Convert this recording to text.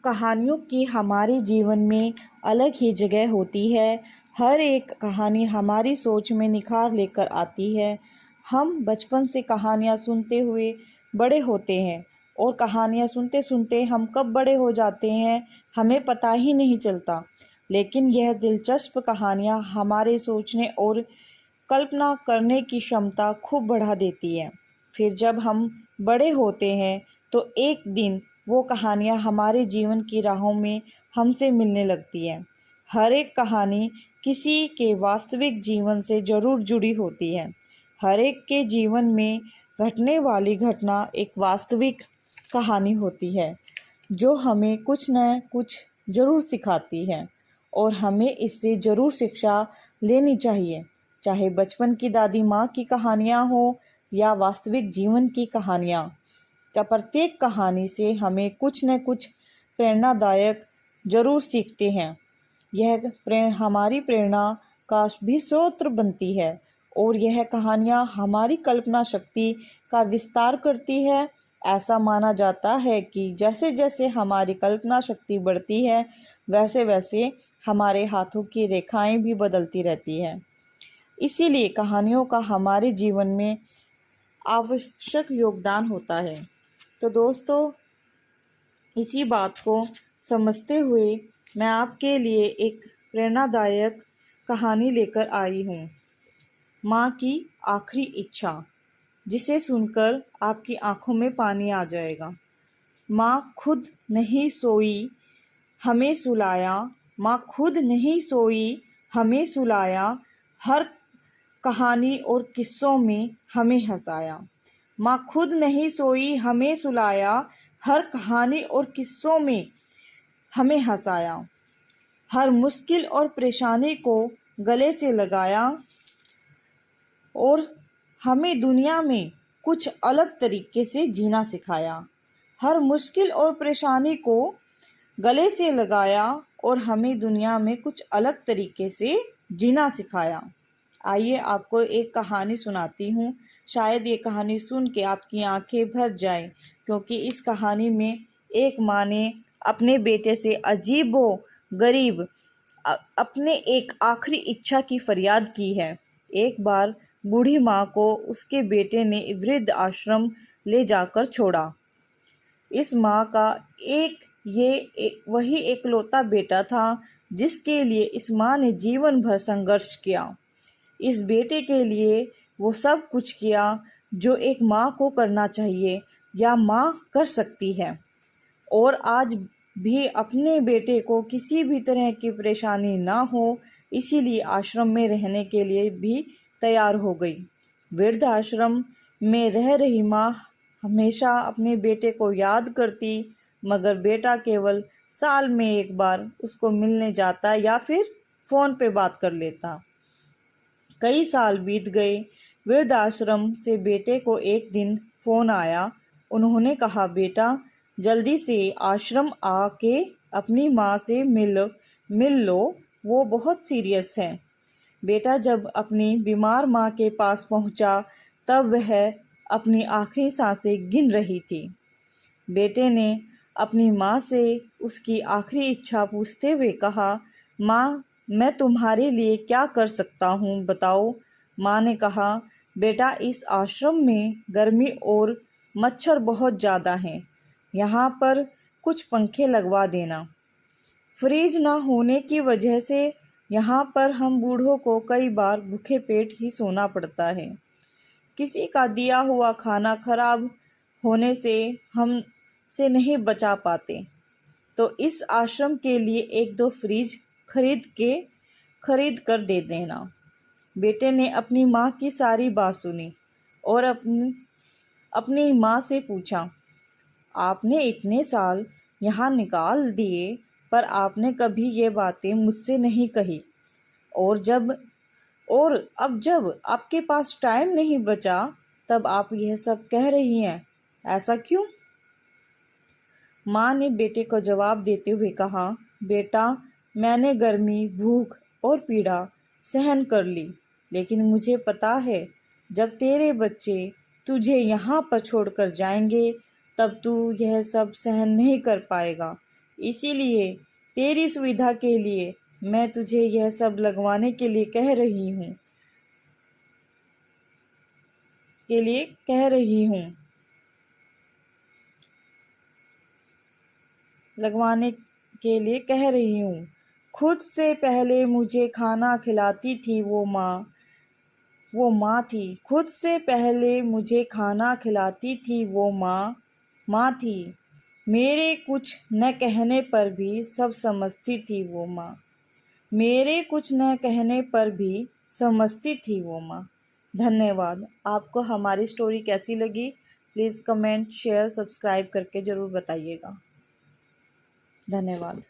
कहानियों की हमारे जीवन में अलग ही जगह होती है। हर एक कहानी हमारी सोच में निखार लेकर आती है। हम बचपन से कहानियाँ सुनते हुए बड़े होते हैं और कहानियाँ सुनते सुनते हम कब बड़े हो जाते हैं हमें पता ही नहीं चलता। लेकिन यह दिलचस्प कहानियाँ हमारे सोचने और कल्पना करने की क्षमता खूब बढ़ा देती है। फिर जब हम बड़े होते हैं तो एक दिन वो कहानियाँ हमारे जीवन की राहों में हमसे मिलने लगती हैं। हर एक कहानी किसी के वास्तविक जीवन से ज़रूर जुड़ी होती है। हर एक के जीवन में घटने वाली घटना एक वास्तविक कहानी होती है जो हमें कुछ न कुछ ज़रूर सिखाती है और हमें इससे ज़रूर शिक्षा लेनी चाहिए। चाहे बचपन की दादी माँ की कहानियाँ हो या वास्तविक जीवन की कहानियाँ, का प्रत्येक कहानी से हमें कुछ न कुछ प्रेरणादायक ज़रूर सीखते हैं। यह हमारी प्रेरणा का भी स्रोत बनती है और यह कहानियाँ हमारी कल्पना शक्ति का विस्तार करती है। ऐसा माना जाता है कि जैसे जैसे हमारी कल्पना शक्ति बढ़ती है वैसे वैसे हमारे हाथों की रेखाएं भी बदलती रहती हैं। इसीलिए कहानियों का हमारे जीवन में आवश्यक योगदान होता है। तो दोस्तों, इसी बात को समझते हुए मैं आपके लिए एक प्रेरणादायक कहानी लेकर आई हूँ, माँ की आखिरी इच्छा, जिसे सुनकर आपकी आंखों में पानी आ जाएगा। माँ खुद नहीं सोई हमें सुलाया, माँ खुद नहीं सोई हमें सुलाया, हर कहानी और किस्सों में हमें हंसाया। माँ खुद नहीं सोई हमें सुलाया, हर कहानी और किस्सों में हमें हंसाया, हर मुश्किल और परेशानी को गले से लगाया और हमें दुनिया में कुछ अलग तरीके से जीना सिखाया। हर मुश्किल और परेशानी को गले से लगाया और हमें दुनिया में कुछ अलग तरीके से जीना सिखाया। आइए आपको एक कहानी सुनाती हूँ। शायद ये कहानी सुन के आपकी आंखें भर जाएं, क्योंकि इस कहानी में एक माँ ने अपने बेटे से अजीबो गरीब अपने एक आखिरी इच्छा की फरियाद की है। एक बार बूढ़ी माँ को उसके बेटे ने वृद्ध आश्रम ले जाकर छोड़ा। इस माँ का वही एकलौता बेटा था जिसके लिए इस माँ ने जीवन भर संघर्ष किया। इस बेटे के लिए वो सब कुछ किया जो एक माँ को करना चाहिए या माँ कर सकती है, और आज भी अपने बेटे को किसी भी तरह की परेशानी ना हो, इसीलिए आश्रम में रहने के लिए भी तैयार हो गई। वृद्ध आश्रम में रह रही माँ हमेशा अपने बेटे को याद करती, मगर बेटा केवल साल में एक बार उसको मिलने जाता या फिर फ़ोन पे बात कर लेता। कई साल बीत गए। वृद्ध आश्रम से बेटे को एक दिन फ़ोन आया। उन्होंने कहा, बेटा जल्दी से आश्रम आके अपनी माँ से मिल लो, वो बहुत सीरियस है। बेटा जब अपनी बीमार माँ के पास पहुँचा तब वह अपनी आखिरी सांसें गिन रही थी। बेटे ने अपनी माँ से उसकी आखिरी इच्छा पूछते हुए कहा, माँ मैं तुम्हारे लिए क्या कर सकता हूँ, बताओ। माँ ने कहा, बेटा इस आश्रम में गर्मी और मच्छर बहुत ज़्यादा हैं, यहाँ पर कुछ पंखे लगवा देना। फ्रिज ना होने की वजह से यहाँ पर हम बूढ़ों को कई बार भूखे पेट ही सोना पड़ता है। किसी का दिया हुआ खाना खराब होने से हम से नहीं बचा पाते, तो इस आश्रम के लिए एक दो फ्रिज खरीद कर दे देना। बेटे ने अपनी माँ की सारी बात सुनी और अपनी माँ से पूछा, आपने इतने साल यहाँ निकाल दिए पर आपने कभी ये बातें मुझसे नहीं कही, और अब जब आपके पास टाइम नहीं बचा तब आप यह सब कह रही हैं, ऐसा क्यों? माँ ने बेटे को जवाब देते हुए कहा, बेटा मैंने गर्मी, भूख और पीड़ा सहन कर ली, लेकिन मुझे पता है जब तेरे बच्चे तुझे यहाँ पर छोड़कर जाएंगे तब तू यह सब सहन नहीं कर पाएगा। इसीलिए तेरी सुविधा के लिए मैं तुझे यह सब लगवाने के लिए कह रही हूँ लगवाने के लिए कह रही हूँ। खुद से पहले मुझे खाना खिलाती थी वो माँ थी। खुद से पहले मुझे खाना खिलाती थी वो माँ थी। मेरे कुछ न कहने पर भी सब समझती थी वो माँ। मेरे कुछ न कहने पर भी समझती थी वो माँ। धन्यवाद। आपको हमारी स्टोरी कैसी लगी? प्लीज़ कमेंट, शेयर, सब्सक्राइब करके ज़रूर बताइएगा। धन्यवाद।